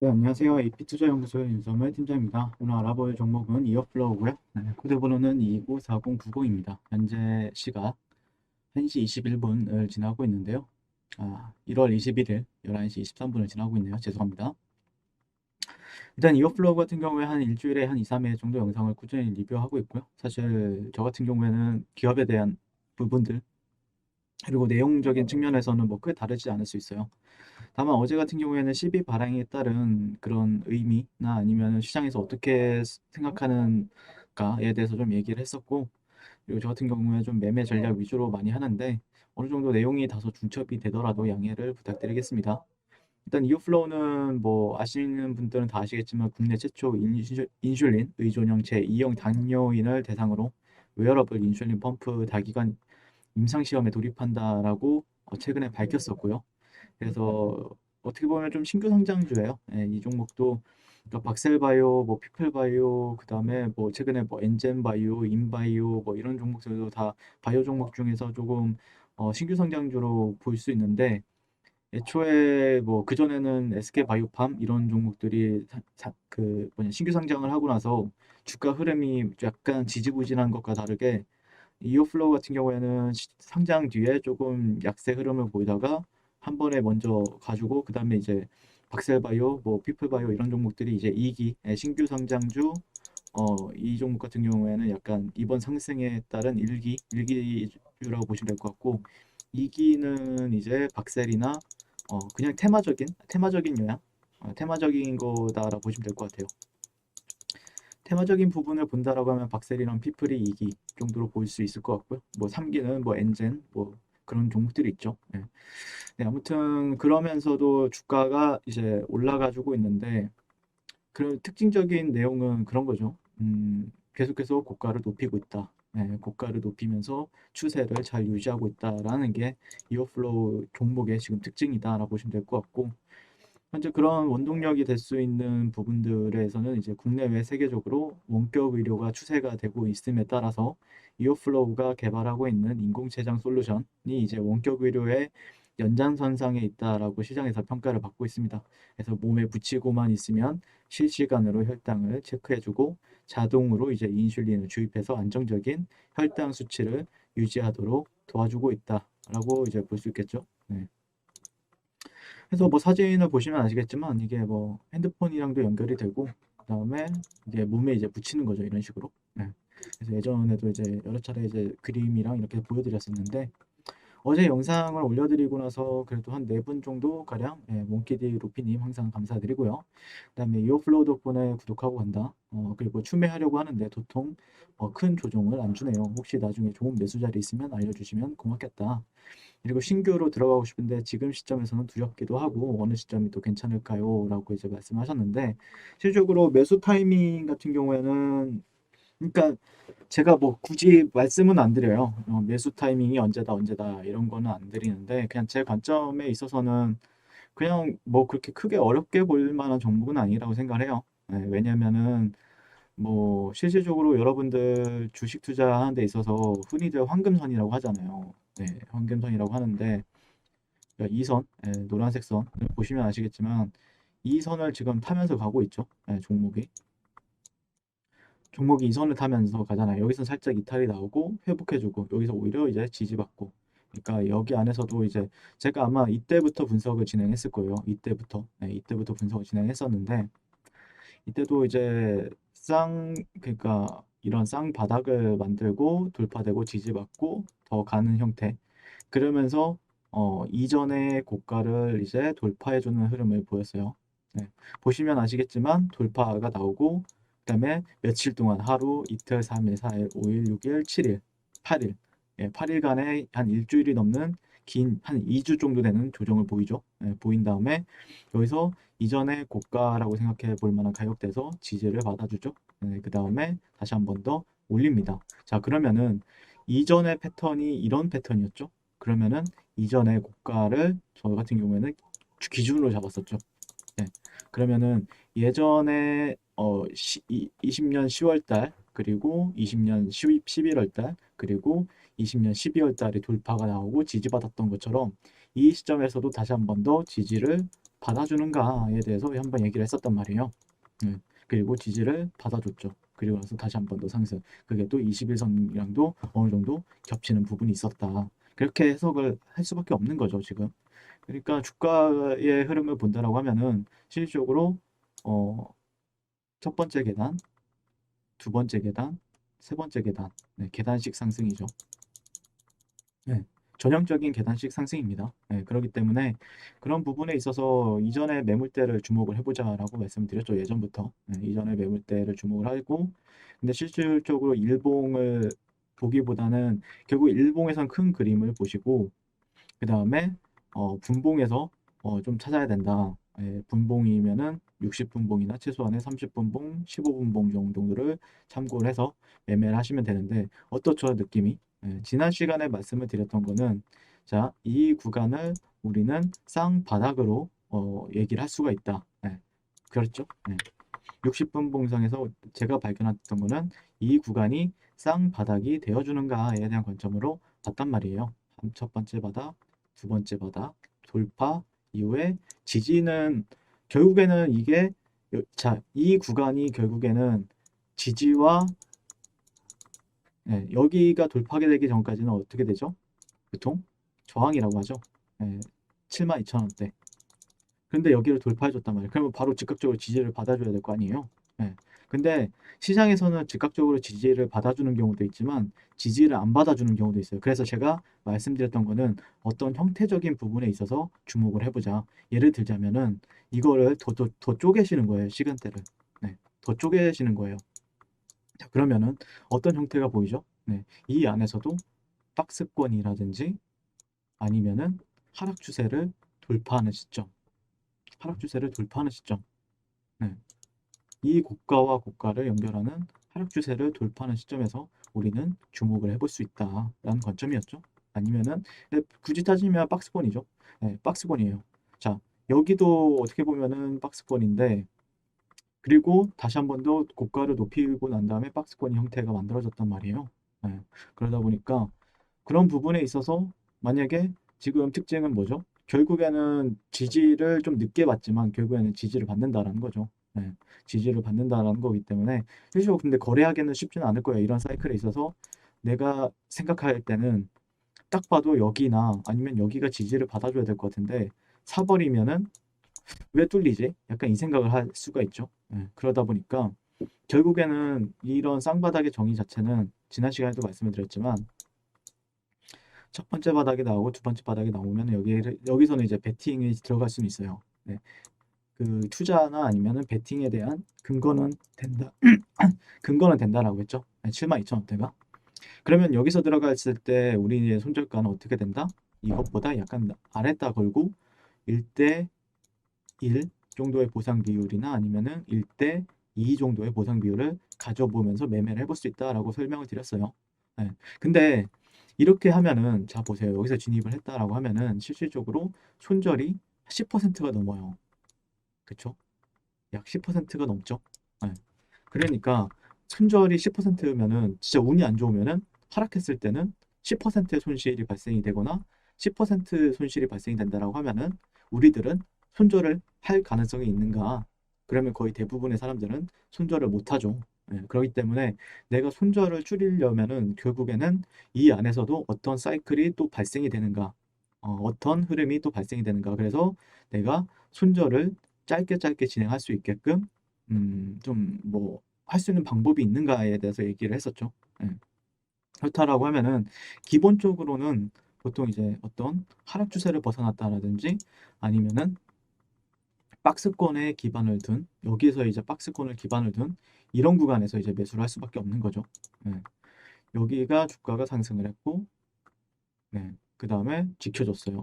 네, 안녕하세요. AP투자연구소의 윤석열 팀장입니다. 오늘 알아볼 종목은 이어플로우고요. 네, 코드 번호는 294090입니다. 현재 시각 1시 21분을 지나고 있는데요. 1월 21일 11시 23분을 지나고 있네요. 죄송합니다. 일단 이어플로우 같은 경우에 한 일주일에 한 2, 3회 정도 영상을 꾸준히 리뷰하고 있고요. 사실 저 같은 경우에는 기업에 대한 부분들 그리고 내용적인 측면에서는 뭐 크게 다르지 않을 수 있어요. 다만 어제 같은 경우에는 시비 발행에 따른 그런 의미나 아니면 시장에서 어떻게 생각하는가에 대해서 좀 얘기를 했었고, 그리고 저 같은 경우에 좀 매매 전략 위주로 많이 하는데 어느 정도 내용이 다소 중첩이 되더라도 양해를 부탁드리겠습니다. 일단 이오플로우는 뭐 아시는 분들은 다 아시겠지만 국내 최초 인슐린 의존형 제2형 당뇨인을 대상으로 웨어러블 인슐린 펌프 다기관 임상시험에 돌입한다라고 최근에 밝혔었고요. 그래서 어떻게 보면 좀 신규 성장주예요. 예, 이 종목도 그러니까 박셀바이오, 뭐 피플바이오, 그다음에 뭐 최근에 뭐 엔젠바이오, 인바이오 뭐 이런 종목들도 다 바이오 종목 중에서 조금 신규 성장주로 볼 수 있는데 애초에 뭐 그전에는 SK바이오팜 이런 종목들이 그 뭐냐 신규 상장을 하고 나서 주가 흐름이 약간 지지부진한 것과 다르게 이오플로우 같은 경우에는 상장 뒤에 조금 약세 흐름을 보이다가 한 번에 먼저 가지고 그다음에 이제 박셀바이오, 뭐 피플바이오 이런 종목들이 이제 2기 신규 상장주 이 종목 같은 경우에는 약간 이번 상승에 따른 1기주라고 보시면 될 것 같고 2기는 이제 박셀이나 그냥 테마적인 요약 테마적인 거다라고 보시면 될 것 같아요. 테마적인 부분을 본다라고 하면 박셀이랑 피플이 2기 정도로 볼 수 있을 것 같고요. 뭐 3기는 뭐 엔젠 뭐 그런 종목들이 있죠. 네. 네, 아무튼 그러면서도 주가가 이제 올라가지고 있는데 그런 특징적인 내용은 그런 거죠. 계속해서 고가를 높이고 있다. 네, 고가를 높이면서 추세를 잘 유지하고 있다라는 게 이어플로우 종목의 지금 특징이다라고 보시면 될 것 같고 현재 그런 원동력이 될 수 있는 부분들에서는 이제 국내외 세계적으로 원격 의료가 추세가 되고 있음에 따라서 이어플로우가 개발하고 있는 인공췌장 솔루션이 이제 원격 의료의 연장선상에 있다라고 시장에서 평가를 받고 있습니다. 그래서 몸에 붙이고만 있으면 실시간으로 혈당을 체크해주고 자동으로 이제 인슐린을 주입해서 안정적인 혈당 수치를 유지하도록 도와주고 있다라고 이제 볼 수 있겠죠. 네. 그래서 뭐 사진을 보시면 아시겠지만 이게 뭐 핸드폰이랑도 연결이 되고 그다음에 이게 몸에 이제 붙이는 거죠 이런 식으로. 네. 그래서 예전에도 이제 여러 차례 이제 그림이랑 이렇게 보여드렸었는데 어제 영상을 올려드리고 나서 그래도 한 4분 정도 가량 몽키디 루피님 항상 감사드리고요. 그다음에 이어플로우 덕분에 구독하고 간다. 그리고 추매하려고 하는데 도통 큰 조정을 안 주네요. 혹시 나중에 좋은 매수 자리 있으면 알려주시면 고맙겠다. 그리고 신규로 들어가고 싶은데 지금 시점에서는 두렵기도 하고 어느 시점이 또 괜찮을까요? 라고 이제 말씀하셨는데 실질적으로 매수 타이밍 같은 경우에는 그러니까 제가 뭐 굳이 말씀은 안 드려요. 매수 타이밍이 언제다 이런 거는 안 드리는데 그냥 제 관점에 있어서는 그냥 뭐 그렇게 크게 어렵게 볼 만한 종목은 아니라고 생각을 해요. 네, 왜냐면은 뭐 실질적으로 여러분들 주식 투자하는 데 있어서 흔히들 황금선이라고 하잖아요. 네, 황금선이라고 하는데 이 선, 노란색 선 보시면 아시겠지만 이 선을 지금 타면서 가고 있죠. 종목이 이 선을 타면서 가잖아요. 여기서 살짝 이탈이 나오고 회복해주고 여기서 오히려 이제 지지받고. 그러니까 여기 안에서도 이제 제가 아마 이때부터 분석을 진행했을 거예요. 이때부터 분석을 진행했었는데 이때도 이제 그러니까 이런 쌍 바닥을 만들고 돌파되고 지지받고 더 가는 형태. 그러면서 이전의 고가를 이제 돌파해주는 흐름을 보였어요. 네. 보시면 아시겠지만 돌파가 나오고 그다음에 며칠 동안 하루, 이틀, 3일, 4일, 5일, 6일, 7일, 8일 8일간의 한 일주일이 넘는 긴 한 2주 정도 되는 조정을 보이죠. 보인 다음에 여기서 이전의 고가라고 생각해 볼 만한 가격대에서 지지를 받아주죠. 그 다음에 다시 한 번 더 올립니다. 자, 그러면은 이전의 패턴이 이런 패턴이었죠. 그러면은 이전의 고가를 저 같은 경우에는 기준으로 잡았었죠. 네. 그러면은 예전에 20년 10월 달 그리고 20년 11월 달 그리고 20년 12월 달에 돌파가 나오고 지지받았던 것처럼 이 시점에서도 다시 한 번 더 지지를 받아주는가에 대해서 한번 얘기를 했었단 말이에요. 그리고 지지를 받아줬죠. 그리고 나서 다시 한 번 더 상승. 그게 또 21선이랑도 어느 정도 겹치는 부분이 있었다. 그렇게 해석을 할 수밖에 없는 거죠, 지금. 그러니까 주가의 흐름을 본다라고 하면은 실질적으로 어, 첫 번째 계단, 두 번째 계단, 세 번째 계단, 네, 계단식 상승이죠. 네, 전형적인 계단식 상승입니다. 네, 그렇기 때문에 그런 부분에 있어서 이전의 매물대를 주목을 해보자라고 말씀을 드렸죠. 예전부터. 네, 이전의 매물대를 주목을 하고 근데 실질적으로 일봉을 보기보다는 결국 일봉에선 큰 그림을 보시고 그 다음에 분봉에서 좀 찾아야 된다. 예, 분봉이면은 60분봉이나 최소한의 30분봉, 15분봉 정도를 참고를 해서 매매를 하시면 되는데 어떻죠, 느낌이? 예, 지난 시간에 말씀을 드렸던 거는 자, 이 구간을 우리는 쌍바닥으로 얘기를 할 수가 있다. 예, 그렇죠? 예. 60분봉상에서 제가 발견했던 거는 이 구간이 쌍바닥이 되어주는가에 대한 관점으로 봤단 말이에요. 첫 번째 바닥, 두 번째 바닥, 돌파 이후에 지지는 결국에는 이게 자, 이 구간이 결국에는 지지와 여기가 돌파하게 되기 전까지는 어떻게 되죠? 보통 저항이라고 하죠. 72,000원대. 근데 여기를 돌파해 줬단 말이에요. 그러면 바로 즉각적으로 지지를 받아줘야 될 거 아니에요. 예. 근데 시장에서는 즉각적으로 지지를 받아주는 경우도 있지만 지지를 안 받아주는 경우도 있어요. 그래서 제가 말씀드렸던 거는 어떤 형태적인 부분에 있어서 주목을 해보자. 예를 들자면은 이거를 더 쪼개시는 거예요. 시간대를. 네. 더 쪼개시는 거예요. 자, 그러면은 어떤 형태가 보이죠? 네. 이 안에서도 박스권이라든지 아니면은 하락 추세를 돌파하는 시점. 하락 추세를 돌파하는 시점. 네. 이 고가와 고가를 연결하는 하락 추세를 돌파하는 시점에서 우리는 주목을 해볼 수 있다라는 관점이었죠. 아니면은 굳이 따지면 박스권이죠. 네, 박스권이에요. 자, 여기도 어떻게 보면은 박스권인데 그리고 다시 한 번 더 고가를 높이고 난 다음에 박스권 형태가 만들어졌단 말이에요. 네, 그러다 보니까 그런 부분에 있어서 만약에 지금 특징은 뭐죠? 결국에는 지지를 좀 늦게 받지만 결국에는 지지를 받는다라는 거죠. 네, 지지를 받는다라는 거기 때문에 실제로 근데 거래하기는 쉽지는 않을 거예요. 이런 사이클에 있어서 내가 생각할 때는 딱 봐도 여기나 아니면 여기가 지지를 받아줘야 될 것 같은데 사버리면은 왜 뚫리지? 약간 이 생각을 할 수가 있죠. 네, 그러다 보니까 결국에는 이런 쌍바닥의 정의 자체는 지난 시간에도 말씀을 드렸지만 첫 번째 바닥이 나오고 두 번째 바닥이 나오면 여기서는 이제 베팅이 들어갈 수는 있어요. 네. 그 투자나 아니면은 베팅에 대한 근거는 된다. 근거는 된다라고 했죠. 72,000원대가. 그러면 여기서 들어갔을 때 우리의 손절가는 어떻게 된다? 이것보다 약간 아래다 걸고 1대 1 정도의 보상 비율이나 아니면은 1대 2 정도의 보상 비율을 가져보면서 매매를 해볼 수 있다라고 설명을 드렸어요. 네. 근데 이렇게 하면은 자 보세요. 여기서 진입을 했다라고 하면은 실질적으로 손절이 10%가 넘어요. 그쵸? 약 10%가 넘죠. 네. 그러니까 손절이 10%면은 진짜 운이 안 좋으면은 하락했을 때는 10%의 손실이 발생이 되거나 10% 손실이 발생이 된다라고 하면은 우리들은 손절을 할 가능성이 있는가? 그러면 거의 대부분의 사람들은 손절을 못 하죠. 예, 그렇기 때문에 내가 손절을 줄이려면은 결국에는 이 안에서도 어떤 사이클이 또 발생이 되는가? 어떤 흐름이 또 발생이 되는가? 그래서 내가 손절을 짧게 짧게 진행할 수 있게끔 좀 뭐 할 수 있는 방법이 있는가에 대해서 얘기를 했었죠. 예. 그렇다라고 하면은 기본적으로는 보통 이제 어떤 하락 추세를 벗어났다라든지 아니면은 박스권에 기반을 둔 여기에서 이제 박스권을 기반을 둔 이런 구간에서 이제 매수를 할 수밖에 없는 거죠. 예. 여기가 주가가 상승을 했고 네. 그다음에 지켜줬어요.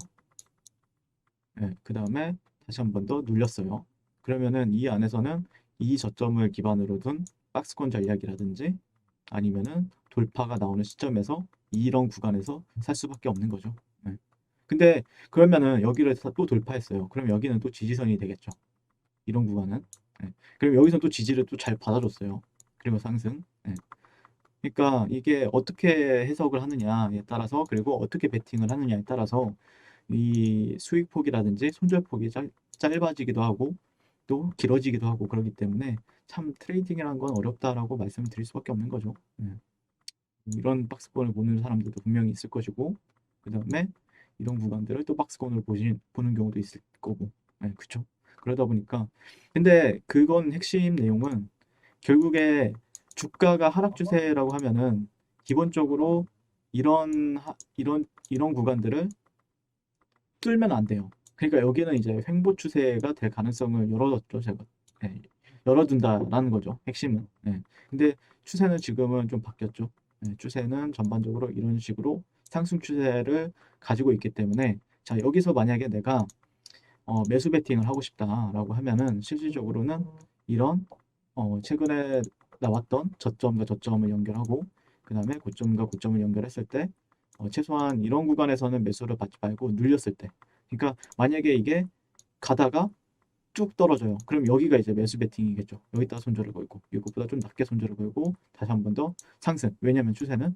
네, 그 다음에 다시 한 번 더 눌렸어요. 그러면은 이 안에서는 이 저점을 기반으로 둔 박스권 전략이라든지 아니면은 돌파가 나오는 시점에서 이런 구간에서 살 수밖에 없는 거죠. 네. 근데 그러면은 여기를 또 돌파했어요. 그럼 여기는 또 지지선이 되겠죠. 이런 구간은. 네. 그럼 여기서 또 지지를 또 잘 받아줬어요. 그리고 상승. 네. 그러니까 이게 어떻게 해석을 하느냐에 따라서 그리고 어떻게 베팅을 하느냐에 따라서 이 수익폭이라든지 손절폭이 짧아지기도 하고 또 길어지기도 하고 그러기 때문에 참 트레이딩이라는 건 어렵다라고 말씀을 드릴 수밖에 없는 거죠. 예. 이런 박스권을 보는 사람들도 분명히 있을 것이고 그 다음에 이런 구간들을 또 박스권으로 보는 경우도 있을 거고 그쵸? 그러다 보니까 근데 그건 핵심 내용은 결국에 주가가 하락 추세라고 하면은 기본적으로 이런 구간들을 뚫면 안 돼요. 그러니까 여기는 이제 횡보 추세가 될 가능성을 열어뒀죠, 제가. 예, 열어둔다라는 거죠, 핵심은. 예. 근데 추세는 지금은 좀 바뀌었죠. 예, 추세는 전반적으로 이런 식으로 상승 추세를 가지고 있기 때문에 자, 여기서 만약에 내가 매수 베팅을 하고 싶다라고 하면은 실질적으로는 이런 최근에 나왔던 저점과 저점을 연결하고 그 다음에 고점과 고점을 연결했을 때 최소한 이런 구간에서는 매수를 받지 말고 눌렸을 때 그러니까 만약에 이게 가다가 쭉 떨어져요. 그럼 여기가 이제 매수 베팅이겠죠. 여기다 손절을 걸고 이것보다 좀 낮게 손절을 걸고 다시 한 번 더 상승. 왜냐하면 추세는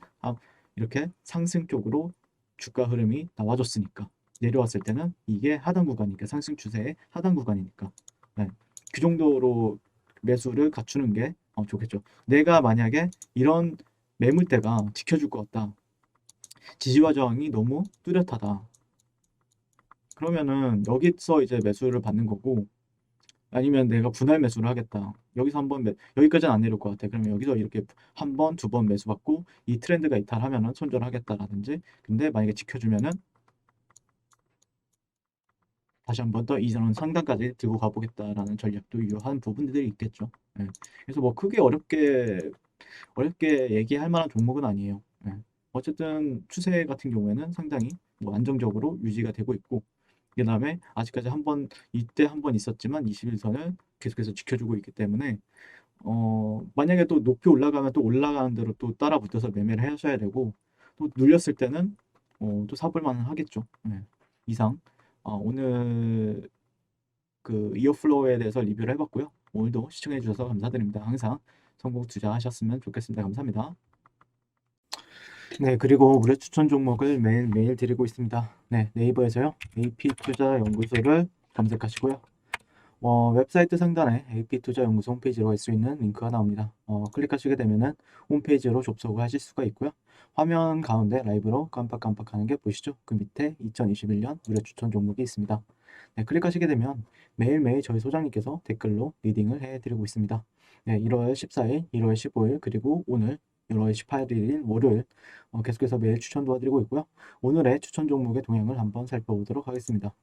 이렇게 상승 쪽으로 주가 흐름이 나와줬으니까 내려왔을 때는 이게 하단 구간이니까 상승 추세의 하단 구간이니까 네. 그 정도로 매수를 갖추는 게 좋겠죠. 내가 만약에 이런 매물대가 지켜줄 것 같다. 지지와 저항이 너무 뚜렷하다. 그러면은 여기서 이제 매수를 받는 거고 아니면 내가 분할 매수를 하겠다. 여기서 한번 여기까지는 안 내려올 것 같아. 그러면 여기서 이렇게 한 번, 두 번 매수 받고 이 트렌드가 이탈하면은 손절하겠다라든지. 근데 만약에 지켜주면은 다시 한 번 더 이전 상단까지 들고 가보겠다라는 전략도 유효한 부분들이 있겠죠. 예. 그래서 뭐 크게 어렵게 얘기할 만한 종목은 아니에요. 예. 어쨌든 추세 같은 경우에는 상당히 뭐 안정적으로 유지가 되고 있고 그 다음에 아직까지 이때 한 번 있었지만 21선을 계속해서 지켜주고 있기 때문에 만약에 또 높이 올라가면 또 올라가는 대로 또 따라 붙어서 매매를 하셔야 되고 또 눌렸을 때는 또 사볼 만은 하겠죠. 네. 이상 오늘 그 이어플로우에 대해서 리뷰를 해봤고요. 오늘도 시청해 주셔서 감사드립니다. 항상 성공 투자하셨으면 좋겠습니다. 감사합니다. 네, 그리고 무료 추천 종목을 매일매일 드리고 있습니다. 네, 네이버에서요. AP투자연구소를 검색하시고요. 웹사이트 상단에 AP투자연구소 홈페이지로 갈 수 있는 링크가 나옵니다. 클릭하시게 되면은 홈페이지로 접속을 하실 수가 있고요. 화면 가운데 라이브로 깜빡깜빡하는 게 보이시죠? 그 밑에 2021년 무료 추천 종목이 있습니다. 네, 클릭하시게 되면 매일매일 저희 소장님께서 댓글로 리딩을 해드리고 있습니다. 네, 1월 14일, 1월 15일, 그리고 오늘 1월 18일 월요일 계속해서 매일 추천 도와드리고 있고요. 오늘의 추천 종목의 동향을 한번 살펴보도록 하겠습니다.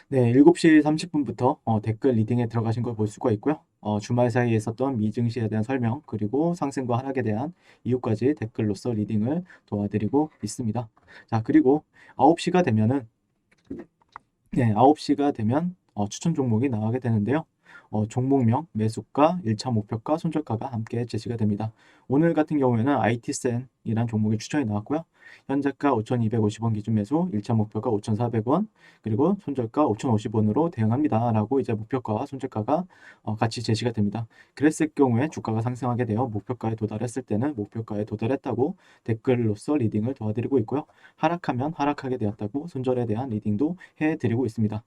네, 7시 30분부터 댓글 리딩에 들어가신 걸 볼 수가 있고요. 주말 사이에 있었던 미증시에 대한 설명 그리고 상승과 하락에 대한 이유까지 댓글로서 리딩을 도와드리고 있습니다. 자, 그리고 9시가 되면은 네, 9시가 되면 추천 종목이 나가게 되는데요. 종목명, 매수가, 1차 목표가, 손절가가 함께 제시가 됩니다. 오늘 같은 경우에는 IT센이라는 종목이 추천이 나왔고요. 현재가 5,250원 기준 매수, 1차 목표가 5,400원, 그리고 손절가 5,050원으로 대응합니다. 라고 이제 목표가와 손절가가 같이 제시가 됩니다. 그랬을 경우에 주가가 상승하게 되어 목표가에 도달했을 때는 목표가에 도달했다고 댓글로서 리딩을 도와드리고 있고요. 하락하면 하락하게 되었다고 손절에 대한 리딩도 해드리고 있습니다.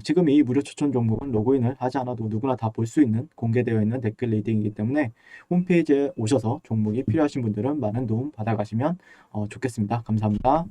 지금 이 무료 추천 종목은 로그인을 하지 않아도 누구나 다 볼 수 있는 공개되어 있는 댓글 리딩이기 때문에 홈페이지에 오셔서 종목이 필요하신 분들은 많은 도움 받아가시면 좋겠습니다. 감사합니다.